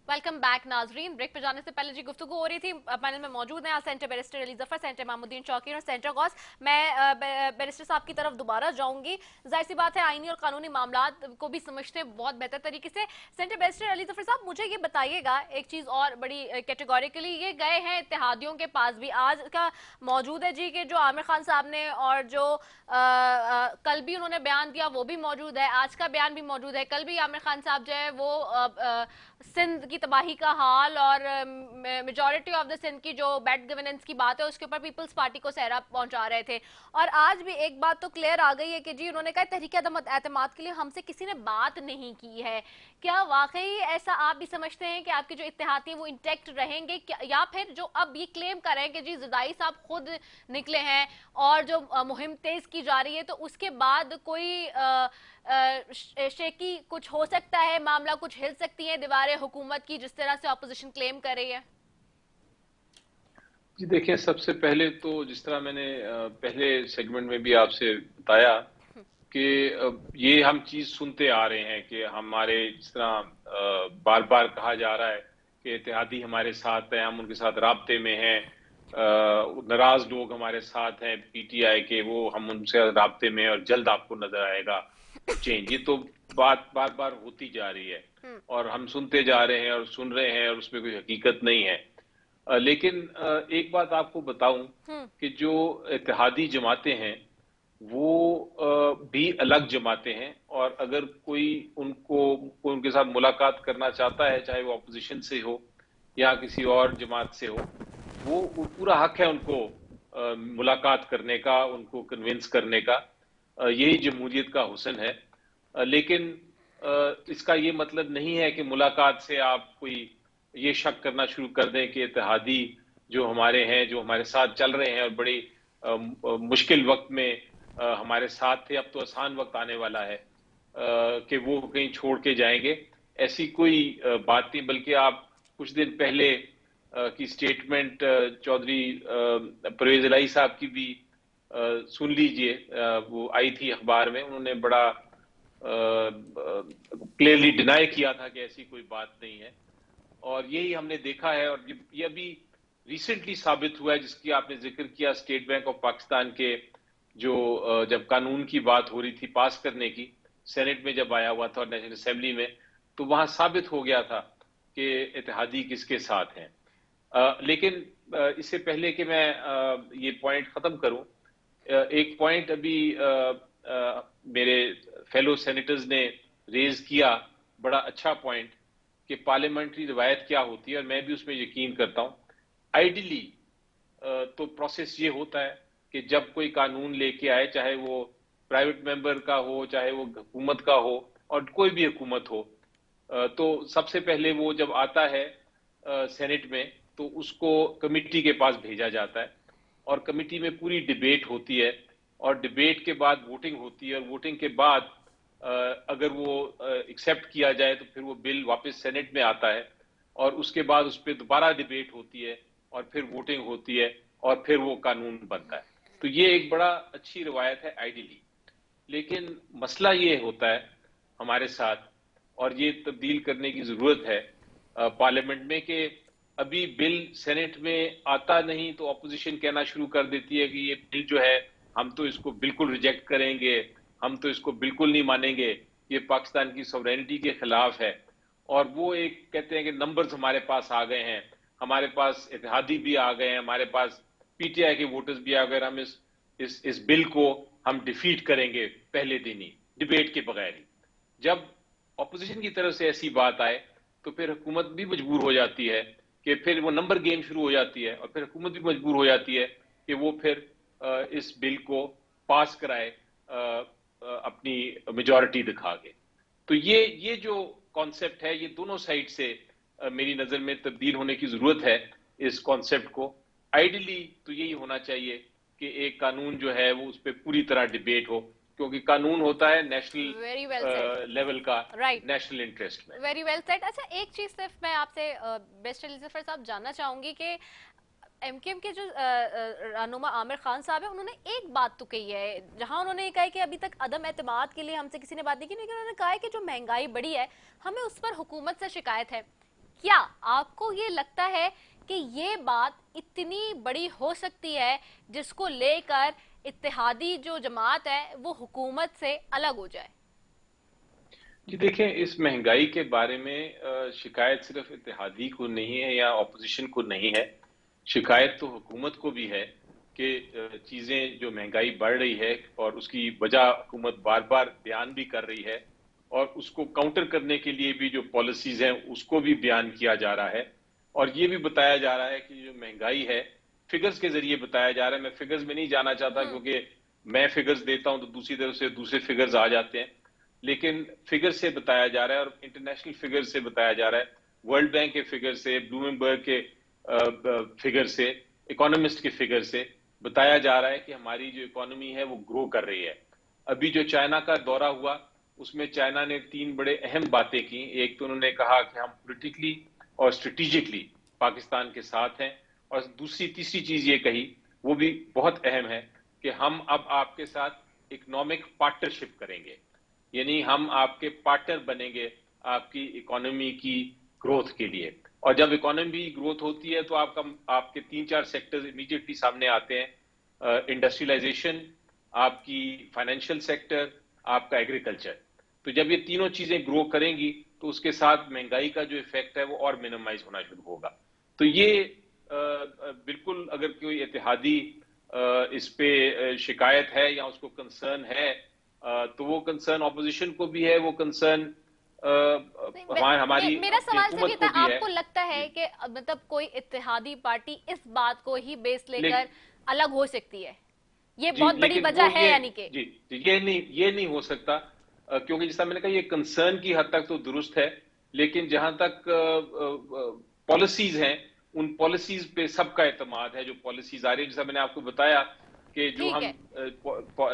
Welcome back नाजरीन। ब्रेक पे जाने से पहले जी गुफ्तगू हो रही थी, पैनल में मौजूद हैं centre barrister Ali Zafar, centre Imamuddin शौकीन और सेंटर गौस। मैं बैरिस्टर साहब की तरफ दोबारा जाऊंगी। जाहिर सी बात है आईनी और कानूनी मामलात को भी समझते हैं बहुत बेहतर तरीके से। सेंटर बैरिस्टर अली जफर साहब, मुझे ये बताइएगा एक चीज़ और बड़ी कैटेगोरिकली, ये गए हैं इत्तेहादियों के पास भी, आज का मौजूद है जी कि जो आमिर खान साहब ने और जो कल भी उन्होंने बयान दिया वो भी मौजूद है, आज का बयान भी मौजूद है। कल भी आमिर खान साहब जो है वो सिंध की तबाही का हाल और मेजॉरिटी ऑफ द सिंध की जो बैड गवर्नेंस की बात है उसके ऊपर पीपल्स पार्टी को सहरा पहुंचा रहे थे। और आज भी एक बात तो क्लियर आ गई है कि जी उन्होंने कहा तहरीक अदम एतमाद के लिए हमसे किसी ने बात नहीं की है। क्या वाकई ऐसा आप भी समझते हैं कि आपके जो इत्तेहादी हैं वो इंटैक्ट रहेंगे, या फिर जो अब ये क्लेम कर रहे हैं कि जी ज़रदारी साहब खुद निकले हैं और जो मुहिम तेज की जा रही है तो उसके बाद कोई शेकी कुछ हो सकता है, मामला कुछ हिल सकती है दीवारें हुकूमत की, जिस तरह से ऑपोजिशन क्लेम कर रही है? जी देखिए, सबसे पहले तो जिस तरह मैंने पहले सेगमेंट में भी आपसे बताया कि ये हम चीज सुनते आ रहे हैं कि हमारे जिस तरह बार बार कहा जा रहा है कि इत्तेहादी हमारे साथ हैं, हम उनके साथ राब्ते में हैं, नाराज लोग हमारे साथ हैं पीटीआई के, वो हम उनसे राब्ते में और जल्द आपको नजर आएगा चेंज। ये तो बात बार बार होती जा रही है और हम सुनते जा रहे हैं और सुन रहे हैं और उसमें कोई हकीकत नहीं है। लेकिन एक बात आपको बताऊं कि जो इत्तेहादी जमातें हैं वो भी अलग जमातें हैं और अगर कोई उनके साथ मुलाकात करना चाहता है, चाहे वो अपोजिशन से हो या किसी और जमात से हो, वो पूरा हक है उनको मुलाकात करने का, उनको कन्विंस करने का। यही जमहूरियत का हुस्न है। लेकिन इसका ये मतलब नहीं है कि मुलाकात से आप कोई ये शक करना शुरू कर दें कि इत्तेहादी जो हमारे हैं, जो हमारे साथ चल रहे हैं और बड़ी मुश्किल वक्त में हमारे साथ थे, अब तो आसान वक्त आने वाला है, कि वो कहीं छोड़ के जाएंगे। ऐसी कोई बात नहीं, बल्कि आप कुछ दिन पहले की स्टेटमेंट चौधरी परवेज इलाही साहब की भी सुन लीजिए, वो आई थी अखबार में, उन्होंने बड़ा क्लियरली डिनाई किया था कि ऐसी कोई बात नहीं है। और यही हमने देखा है और ये अभी रिसेंटली साबित हुआ है, जिसकी आपने जिक्र किया, स्टेट बैंक ऑफ पाकिस्तान के जो जब कानून की बात हो रही थी पास करने की, सेनेट में जब आया हुआ था और नेशनल असेंबली में, तो वहां साबित हो गया था कि इत्तेहादी किसके साथ हैं। लेकिन इससे पहले कि मैं ये पॉइंट खत्म करूं, एक पॉइंट अभी मेरे फेलो सेनेटर्स ने रेज किया, बड़ा अच्छा पॉइंट, कि पार्लियामेंट्री रिवायत क्या होती है, और मैं भी उसमें यकीन करता हूं। आइडियली तो प्रोसेस ये होता है कि जब कोई कानून लेके आए, चाहे वो प्राइवेट मेंबर का हो, चाहे वो हुकूमत का हो, और कोई भी हुकूमत हो, तो सबसे पहले वो जब आता है सेनेट में तो उसको कमिटी के पास भेजा जाता है और कमिटी में पूरी डिबेट होती है और डिबेट के बाद वोटिंग होती है और वोटिंग के बाद अगर वो एक्सेप्ट किया जाए तो फिर वो बिल वापस सेनेट में आता है और उसके बाद उस पर दोबारा डिबेट होती है और फिर वोटिंग होती है और फिर वो कानून बनता है। तो ये एक बड़ा अच्छी रिवायत है आइडियली। लेकिन मसला ये होता है हमारे साथ, और ये तब्दील करने की जरूरत है पार्लियामेंट में, कि अभी बिल सेनेट में आता नहीं तो ऑपोजिशन कहना शुरू कर देती है कि ये बिल जो है हम तो इसको बिल्कुल रिजेक्ट करेंगे, हम तो इसको बिल्कुल नहीं मानेंगे, ये पाकिस्तान की सॉवरेनिटी के खिलाफ है। और वो एक कहते हैं कि नंबर्स हमारे पास आ गए हैं, हमारे पास इत्तेहादी भी आ गए हैं, हमारे पास पीटीआई के वोटर्स भी आ गए, हम इस बिल को हम डिफीट करेंगे पहले दिन ही, डिबेट के बगैर ही। जब ऑपोजिशन की तरफ से ऐसी बात आए तो फिर हुकूमत भी मजबूर हो जाती है कि फिर वो नंबर गेम शुरू हो जाती है, और फिर हुकूमत भी मजबूर हो जाती है कि वो फिर इस बिल को पास कराए अपनी मेजॉरिटी दिखा के। तो ये जो कॉन्सेप्ट है, ये दोनों साइड से मेरी नजर में तब्दील होने की जरूरत है इस कॉन्सेप्ट को। आइडियली तो यही होना चाहिए कि एक कानून जो है वो उस पर पूरी तरह डिबेट हो, क्योंकि कानून होता है नेशनल लेवल का, नेशनल इंटरेस्ट में। Very well said. अच्छा, एक चीज सिर्फ मैं आपसे बेस्ट एलिज़फर साहब जानना चाहूंगी कि एमकेएम के जो रहनुमा आमिर खान साहब है, उन्होंने एक बात तो कही है, जहां उन्होंने ये कहा है कि अभी तक अदम एतमाद के लिए हमसे किसी ने बात नहीं की, लेकिन उन्होंने कहा है कि जो महंगाई बढ़ी है हमें उस पर हुकूमत से शिकायत है। क्या आपको ये लगता है कि ये बात इतनी बड़ी हो सकती है जिसको लेकर इत्तेहादी जो जमात है वो हुकूमत से अलग हो जाए? जी देखें, इस महंगाई के बारे में शिकायत सिर्फ इत्तेहादी को नहीं है या ऑपोजिशन को नहीं है, शिकायत तो हुकूमत को भी है कि चीजें जो महंगाई बढ़ रही है और उसकी वजह हुकूमत बार बार बयान भी कर रही है, और उसको काउंटर करने के लिए भी जो पॉलिसीज हैं उसको भी बयान किया जा रहा है। और ये भी बताया जा रहा है कि जो महंगाई है फिगर्स के जरिए बताया जा रहा है। मैं फिगर्स में नहीं जाना चाहता क्योंकि मैं फिगर्स देता हूं तो दूसरी तरफ से दूसरे फिगर्स आ जाते हैं, लेकिन फिगर से बताया जा रहा है और इंटरनेशनल फिगर से बताया जा रहा है, वर्ल्ड बैंक के फिगर से, ब्लूमबर्ग के फिगर से, इकोनॉमिस्ट के फिगर से बताया जा रहा है कि हमारी जो इकोनॉमी है वो ग्रो कर रही है। अभी जो चाइना का दौरा हुआ उसमें चाइना ने 3 बड़े अहम बातें की। एक तो उन्होंने कहा कि हम पॉलिटिकली और स्ट्रेटेजिकली पाकिस्तान के साथ हैं, और दूसरी तीसरी चीज ये कही, वो भी बहुत अहम है, कि हम अब आपके साथ इकोनॉमिक पार्टनरशिप करेंगे, यानी हम आपके पार्टनर बनेंगे आपकी इकोनॉमी की ग्रोथ के लिए। और जब इकोनॉमी ग्रोथ होती है तो आपके 3-4 सेक्टर्स इमीडिएटली सामने आते हैं, इंडस्ट्रियलाइजेशन, आपकी फाइनेंशियल सेक्टर, आपका एग्रीकल्चर। तो जब ये तीनों चीजें ग्रो करेंगी तो उसके साथ महंगाई का जो इफेक्ट है वो और मिनिमाइज होना शुरू होगा। तो ये बिल्कुल, अगर कोई इत्तेहादी इस पे शिकायत है या उसको कंसर्न है, तो वो कंसर्न ऑपोजिशन को भी है, वो कंसर्न हमारी मेरा सवाल सिर्फ ये था, आपको लगता है कि मतलब कोई इत्तेहादी पार्टी इस बात को ही बेस लेकर अलग हो सकती है? ये बहुत बड़ी वजह है यानी कि? जी, ये नहीं हो सकता, क्योंकि जैसा मैंने कहा ये कंसर्न की हद तक तो दुरुस्त है, लेकिन जहां तक पॉलिसीज हैं उन पॉलिसीज पे सबका एतमाद है। जो पॉलिसीज आ रही है, जैसा मैंने आपको बताया कि जो हम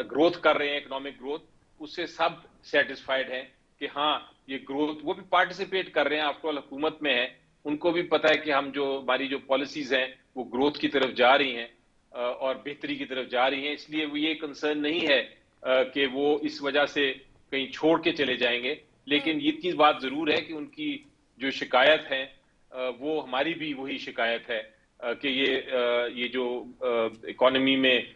ग्रोथ कर रहे हैं, इकोनॉमिक ग्रोथ, उससे सब सेटिस्फाइड हैं कि हाँ ये ग्रोथ, वो भी पार्टिसिपेट कर रहे हैं, आफ्टर ऑल हुकूमत में है, उनको भी पता है कि हमारी जो पॉलिसीज हैं वो ग्रोथ की तरफ जा रही हैं और बेहतरी की तरफ जा रही हैं। इसलिए वो ये कंसर्न नहीं है कि वो इस वजह से कहीं छोड़ के चले जाएंगे। लेकिन ये चीज बात जरूर है कि उनकी जो शिकायत है वो हमारी भी वही शिकायत है कि ये जो इकोनॉमी में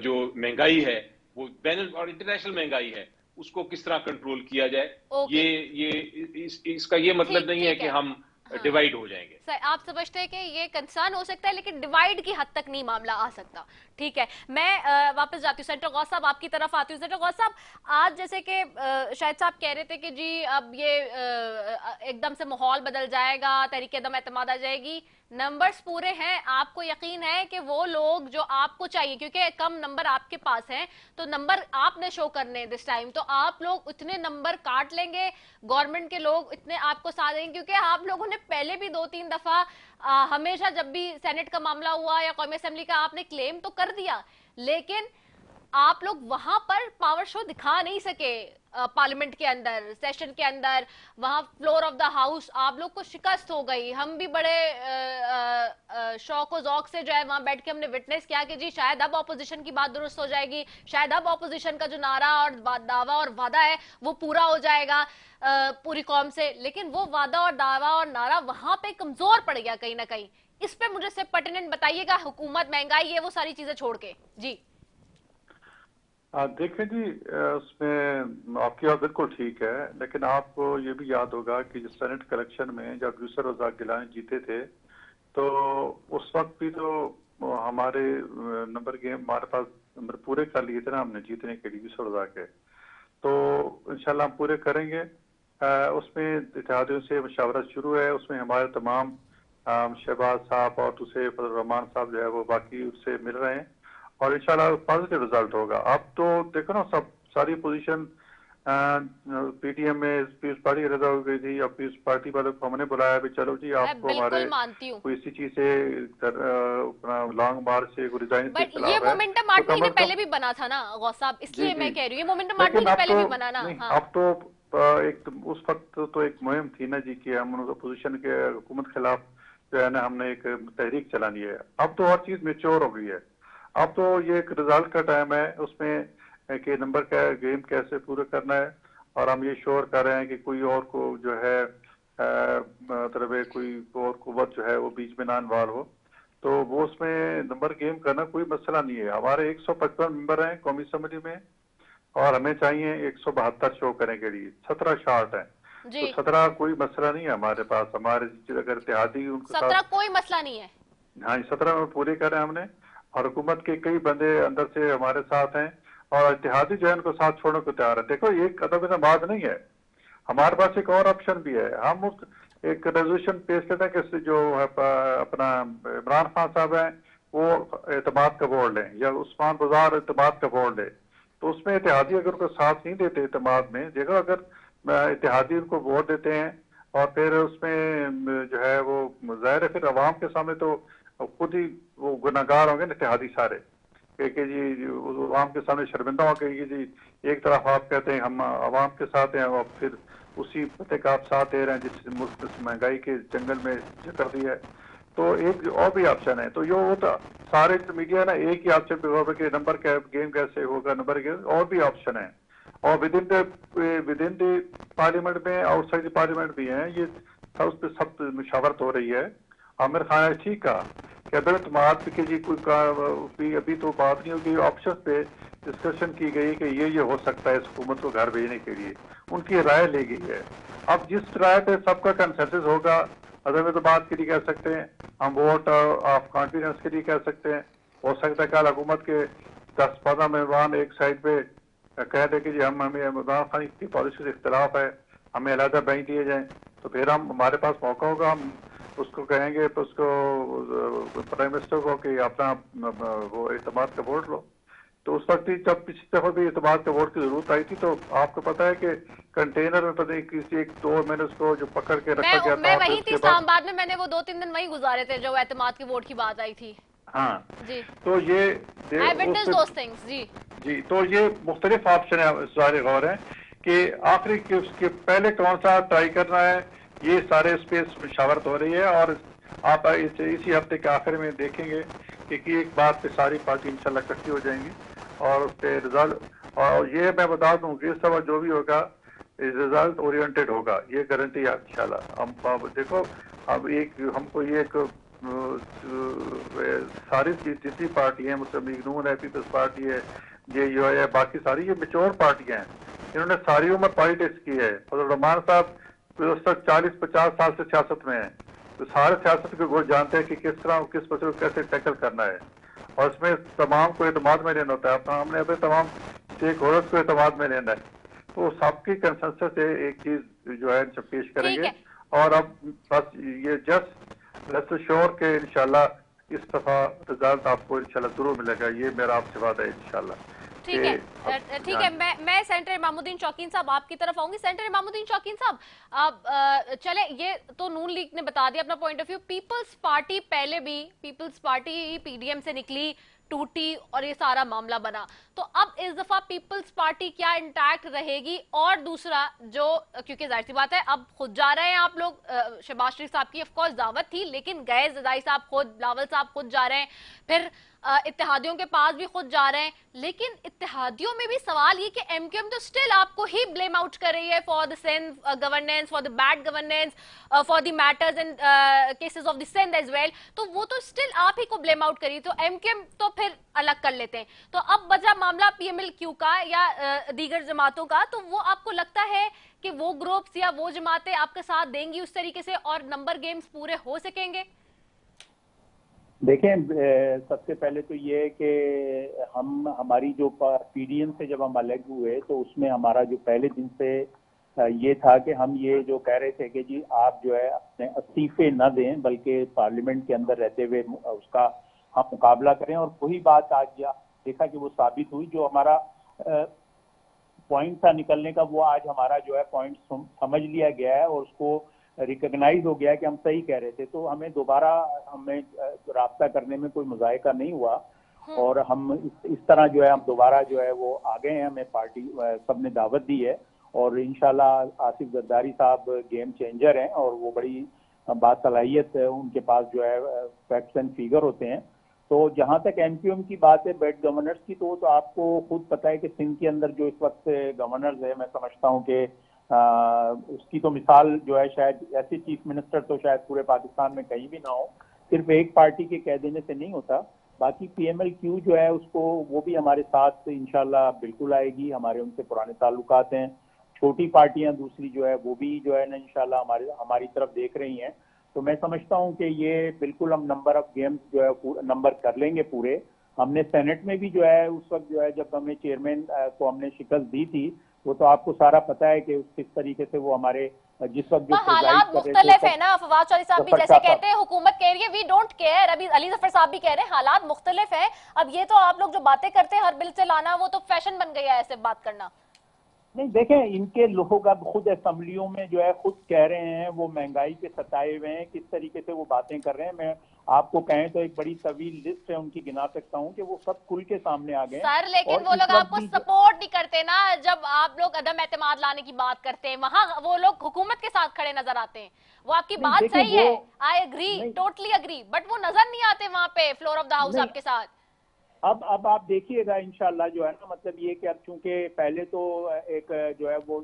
जो महंगाई है वो बैन और इंटरनेशनल महंगाई है उसको किस तरह कंट्रोल किया जाए। इसका ये मतलब नहीं है कि हम डिवाइड हो जाएंगे। सर, आप समझते हैं कि ये कंसर्न हो सकता है लेकिन डिवाइड की हद तक नहीं मामला आ सकता। ठीक है, मैं वापस जाती हूँ सेंटर गौस साहब, आपकी तरफ आती हूँ। सेंटर गौस साहब, आज जैसे कि शाहिद साहब कह रहे थे कि जी अब ये एकदम से माहौल बदल जाएगा, तहरीक दम एतमाद आ जाएगी, नंबर्स पूरे हैं, आपको यकीन है कि वो लोग जो आपको चाहिए, क्योंकि कम नंबर आपके पास हैं तो नंबर आपने शो करने दिस टाइम, तो आप लोग उतने नंबर काट लेंगे, गवर्नमेंट के लोग इतने आपको साथ देंगे? क्योंकि आप लोगों ने पहले भी 2-3 दफा हमेशा जब भी सेनेट का मामला हुआ या कौमी असेंबली का, आपने क्लेम तो कर दिया, लेकिन आप लोग वहां पर पावर शो दिखा नहीं सके पार्लियामेंट के अंदर, सेशन के अंदर, वहां फ्लोर ऑफ द हाउस आप लोग को शिकस्त हो गई। हम भी बड़े शौक और जौक से जो है वहां बैठ के हमने विटनेस किया कि जी शायद अब ऑपोजिशन की बात दुरुस्त हो जाएगी, शायद अब ऑपोजिशन का जो नारा और दावा और वादा है वो पूरा हो जाएगा पूरी कौम से। लेकिन वो वादा और दावा और नारा वहां पे कमजोर पड़ गया कहीं ना कहीं। इस पे मुझे सिर्फ पर्टिनेंट बताइएगा, हुकूमत, महंगाई, ये वो सारी चीजें छोड़ के। जी देखें जी, उसमें आपकी बात बिल्कुल ठीक है, लेकिन आपको ये भी याद होगा कि जो सेनेट कलेक्शन में जब यूसुफ रज़ाक गिलानी जीते थे तो उस वक्त भी तो हमारे नंबर गेम हमारे पास नंबर पूरे कर लिए थे ना हमने जीतने के लिए यूसुफ रज़ाक के। तो इंशाल्लाह हम पूरे करेंगे। उसमें इत्तेहादियों से मशावरत शुरू है, उसमें हमारे तमाम शहबाज साहब और दूसरे फजल रहमान साहब जो है वो बाकी उससे मिल रहे हैं और इंशाल्लाह पॉजिटिव रिजल्ट होगा। अब तो देखो ना, सब सारी पोजीशन पीटीएम में पीस पार्टी रजा हो गई थी। अब पीस पार्टी वालों को हमने बुलाया भी चलो जी आपको हमारे कोई इसी चीज से अपना लॉन्ग मार्च से रिजाइन से खिलाफ है। ये मोमेंटम 8 महीने पहले भी बना था ना गौस साहब, इसलिए मैं कह रही हूँ ये मोमेंटम 8 महीने पहले भी बना ना। अब तो एक उस वक्त तो एक मुहिम थी ना जी कि हम अपोजिशन के हुकूमत खिलाफ जो है ना हमने एक तहरीक चलानी है। अब तो हर चीज मेच्योर हो गई है। अब तो ये एक रिजल्ट का टाइम है, उसमें कि नंबर का गेम कैसे पूरा करना है और हम ये श्योर कर रहे हैं कि कोई और को जो है मतलब कोई और कुव्वत जो है वो बीच में ना इन्वॉल्व हो। तो वो उसमें नंबर गेम करना कोई मसला नहीं है। हमारे 155 मेंबर हैं कौमी असम्बली में और हमें चाहिए 172 शो करने के लिए 17 शार्ट है। तो 17 कोई मसला नहीं है हमारे पास। हमारे अगर इत्तेहादी उनको 17 कोई मसला नहीं है। हाँ, 17 में पूरे करे हमने और हुकूमत के कई बंदे अंदर से हमारे साथ हैं और इत्तेहादी जो है उनको साथ छोड़ने को तैयार है। देखो ये कदम इतना बात नहीं है, हमारे पास एक और ऑप्शन भी है। हम उस एक रेजोल्यूशन पेश करते हैं कि जो है अपना इमरान खान साहब हैं वो एतमाद का वोट लें या उस्मान बाजार एतमाद का वोट लें। तो उसमें इत्तेहादी अगर उनको साथ नहीं देते एतमाद में, देखो अगर इत्तेहादी उनको वोट देते हैं और फिर उसमें जो है वो जाहिर है फिर अवाम के सामने तो खुद ही वो गुनाहगार होंगे ना इत्तेहादी सारे कि जी अवाम के सामने शर्मिंदा हो गई जी एक तरफ आप कहते हैं हम अवाम के साथ हैं और फिर उसी पते का आप साथ दे रहे हैं जिस मुल्क महंगाई के जंगल में कर दिया है। तो एक और भी ऑप्शन है। तो यो तो सारे मीडिया ना एक ही ऑप्शन पे होगा कि नंबर गेम कैसे होगा, नंबर गेम और भी ऑप्शन है और विद इन द पार्लियामेंट में आउटसाइड द पार्लियामेंट भी है। ये सब मुशावरत हो रही है। आमिर खान ने ठीक कहा कि अगर इत्तेमाद के जी कोई अभी तो बात नहीं होगी, ऑप्शन पे डिस्कशन की गई कि ये हो सकता है इस हुकूमत को घर भेजने के लिए, उनकी राय ली गई है। अब जिस राय पे सबका कंसेंसस होगा अदम तो बात के लिए कह सकते हैं, हम वोट ऑफ कॉन्फिडेंस के लिए कह सकते हैं। हो सकता है कल हुकूमत के 10-15 मेहमान एक साइड पे कह दे कि जी हमें इमरान खान की पॉलिसी से इख्तलाफ है, हमें अलहदा बेंच दिए जाए। तो फिर हम हमारे पास मौका होगा, हम उसको कहेंगे तो उसको प्राइम मिनिस्टर को कि अपना वो एतमाद का वोट लो। तो उस वक्त जब पिछली दफा भी एतमाद का वोट की जरूरत आई थी तो आपको पता है कि कंटेनर में पता किसी 1-2 महीने उसको जो पकड़ के रखा गया था। मैं वही थी इस्लामाबाद में, मैंने वो 2-3 दिन वही गुजारे थे जो एतमाद के वोट की बात आई थी। हाँ जी, तो ये जी तो ये मुख्तलिफ ऑप्शन है, सारे गौर है कि आखिरी के पहले कौन सा ट्राई करना है। ये सारे स्पेस मुशावरत हो रही है और आप इसी हफ्ते के आखिर में देखेंगे कि एक बात पे सारी पार्टी इंशाल्लाह इकट्ठी हो जाएंगी और उसके रिजल्ट। और ये मैं बता दूं कि इस समय जो भी होगा रिजल्ट ओरिएंटेड होगा, ये गारंटी है इंशाल्लाह। हम देखो अब एक हमको ये एक सारी जितनी पार्टी है, मुस्लिम लीग नून है, पीपल्स पार्टी है, JUI है, बाकी सारी ये मेच्योर पार्टियां हैं, इन्होंने सारी उम्र पॉलिटिक्स की है। फजल रहमान साहब उस तक 40-50 साल से सियासत में है, तो सारे सियासत के गुण जानते हैं कि किस तरह किस मसले को कैसे टैकल करना है और इसमें तमाम को एतमाद में लेना होता है। अपना हमने अपने तमाम स्टेक होल्डर्स को एतमाद में लेना है। तो सबकी कंसेंसस से एक चीज जो है पेश करेंगे और अब बस ये जस्ट लेट्स श्योर के इंशाल्लाह इस दफा रिजल्ट आपको इंशाल्लाह जरूर मिलेगा। ये मेरा आपसे वादा है इंशाल्लाह। ठीक है। मैं सेंटर इमामुद्दीन शौकीन साहब आपकी तरफ आऊंगी। सेंटर इमामुद्दीन शौकीन साहब, आप चले, ये तो नून लीग ने बता दिया अपना point of view. Peoples Party पहले भी पीपल्स पार्टी PDM से निकली, टूटी और ये सारा मामला बना। तो अब इस दफा पीपल्स पार्टी क्या इंटैक्ट रहेगी? और दूसरा जो, क्योंकि जाहिर सी बात है अब खुद जा रहे हैं आप लोग, शहबाज शरीफ साहब की ऑफकोर्स दावत थी, लेकिन गए जदाई साहब खुद, लावल साहब खुद जा रहे हैं, फिर इत्तेहादियों के पास भी खुद जा रहे हैं, लेकिन इत्तेहादियों में भी सवाल ये कि एमक्यूएम तो स्टिल आपको ही ब्लेम आउट कर रही है for the Sindh governance, for the bad governance, for the matters and cases of the Sindh as well. तो वो तो स्टिल आप ही को ब्लेम आउट करिए, तो एमक्यूएम तो फिर अलग कर लेते हैं। तो अब बचा मामला पीएमएल-क्यू का या दीगर जमातों का, तो वो आपको लगता है कि वो ग्रुप्स या वो जमातें आपका साथ देंगी उस तरीके से और नंबर गेम्स पूरे हो सकेंगे? देखें, सबसे पहले तो ये है कि हमारी जो पीडीएम से जब हम अलग हुए तो उसमें हमारा जो पहले दिन से ये था कि हम ये जो कह रहे थे कि जी आप जो है अपने इस्तीफे न दें, बल्कि पार्लियामेंट के अंदर रहते हुए उसका हम मुकाबला करें। और वही बात आज देखा कि वो साबित हुई। जो हमारा पॉइंट था निकलने का, वो आज हमारा जो है पॉइंट समझ लिया गया है और उसको रिकॉग्नाइज हो गया कि हम सही कह रहे थे। तो हमें दोबारा राब्ता करने में कोई मुजायका नहीं हुआ और हम इस तरह जो है हम दोबारा जो है वो आ गए हैं। हमें पार्टी सबने दावत दी है और इंशाल्लाह आसिफ जरदारी साहब गेम चेंजर हैं और वो बड़ी बासलाहियत है, उनके पास जो है फैक्ट्स एंड फिगर होते हैं। तो जहां तक एमक्यूएम की बात है बेड गवर्नर्स की, तो आपको खुद पता है कि सिंध के अंदर जो इस वक्त गवर्नर्स है, मैं समझता हूँ कि उसकी तो मिसाल जो है शायद ऐसे चीफ मिनिस्टर तो शायद पूरे पाकिस्तान में कहीं भी ना हो। सिर्फ एक पार्टी के कह देने से नहीं होता। बाकी पीएमएल-क्यू जो है उसको वो भी हमारे साथ इंशाल्लाह बिल्कुल आएगी। हमारे उनसे पुराने ताल्लुकात हैं। छोटी पार्टियां दूसरी जो है वो भी जो है ना इंशाल्लाह हमारी तरफ देख रही हैं। तो मैं समझता हूं कि ये बिल्कुल हम नंबर ऑफ गेम्स जो है नंबर कर लेंगे पूरे। हमने सेनेट में भी जो है उस वक्त जो है जब हमें चेयरमैन को हमने शिकस्त दी थी, वो तो आपको सारा पता है कि किस तरीके से वो हमारे जिस वक्त जो हालात मुख्तलिफ है ना। फवाद चौधरी साहब भी जैसे कहते हैं, हुकूमत कह रही है वी डोंट केयर, अभी अली जफर साहब भी कह रहे हैं हालात मुख्तलिफ है। अब ये तो आप लोग जो बातें करते हैं हर बिल से लाना, वो तो फैशन बन गया है ऐसे बात करना। नहीं, देखें, इनके लोग अब खुद असेंबलियों में जो है खुद कह रहे हैं, वो महंगाई के सताए हुए हैं, किस तरीके से वो बातें कर रहे हैं। मैं आपको कहें तो एक बड़ी तवील लिस्ट है उनकी, गिना सकता हूं कि वो सब खुल के सामने आ गए सर। लेकिन वो लोग आपको सपोर्ट नहीं करते ना, जब आप लोग अदम एतमाद लाने की बात करते हैं, वहां वो लोग हुकूमत के साथ खड़े नजर आते हैं। वो आपकी बात सही है, I agree, totally agree, but वो नजर नहीं आते वहां पे फ्लोर ऑफ द हाउस आपके साथ। अब आप देखिएगा इंशाल्लाह जो है ना, मतलब ये कि अब चूंकि पहले तो एक जो है वो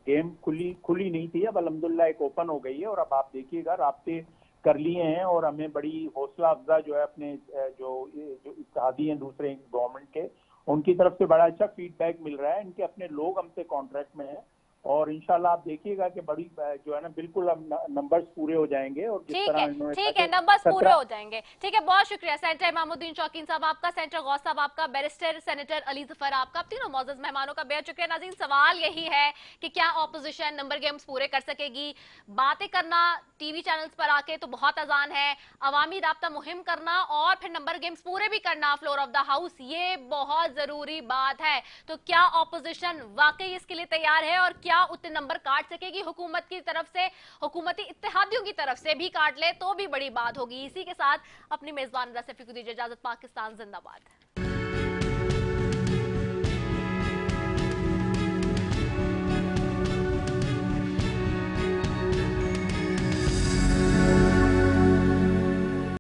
गेम खुली नहीं थी, अब अल्हम्दुलिल्लाह एक ओपन हो गई है और अब आप देखिएगा राब्ते कर लिए हैं और हमें बड़ी हौसला अफजा जो है अपने जो इत्तेहादी हैं दूसरे गवर्नमेंट के, उनकी तरफ से बड़ा अच्छा फीडबैक मिल रहा है। इनके अपने लोग हमसे कॉन्ट्रैक्ट में हैं और इंशाल्लाह आप देखिएगा कि बड़ी जो है ना बिल्कुल अब नंबर्स पूरे हो जाएंगे और जिस तरह इन्होंने ठीक है नंबर्स पूरे हो जाएंगे। ठीक है, बहुत शुक्रिया सेनेटर इमामुद्दीन शौकीन साहब आपका, सेनेटर गौस साहब आपका, बैरिस्टर सेनेटर अली जफर आपका, तीनों मौजूद मेहमानों का बेहद शुक्रिया। नाज़रीन, सवाल यही है कि क्या ऑपोजिशन नंबर गेम्स पूरे कर सकेगी? बातें करना टीवी चैनल्स पर आके तो बहुत आसान है, अवामी राब्ता मुहिम करना और फिर नंबर गेम्स पूरे भी करना फ्लोर ऑफ द हाउस, ये बहुत जरूरी बात है। तो क्या ऑपोजिशन वाकई इसके लिए तैयार है और क्या उतने नंबर काट सकेगी? हुकूमत की तरफ से, हुकूमती इत्तेहादियों की तरफ से भी काट ले तो भी बड़ी बात होगी। इसी के साथ अपनी मेजबान रसफी को दीजिए इजाजत। पाकिस्तान जिंदाबाद।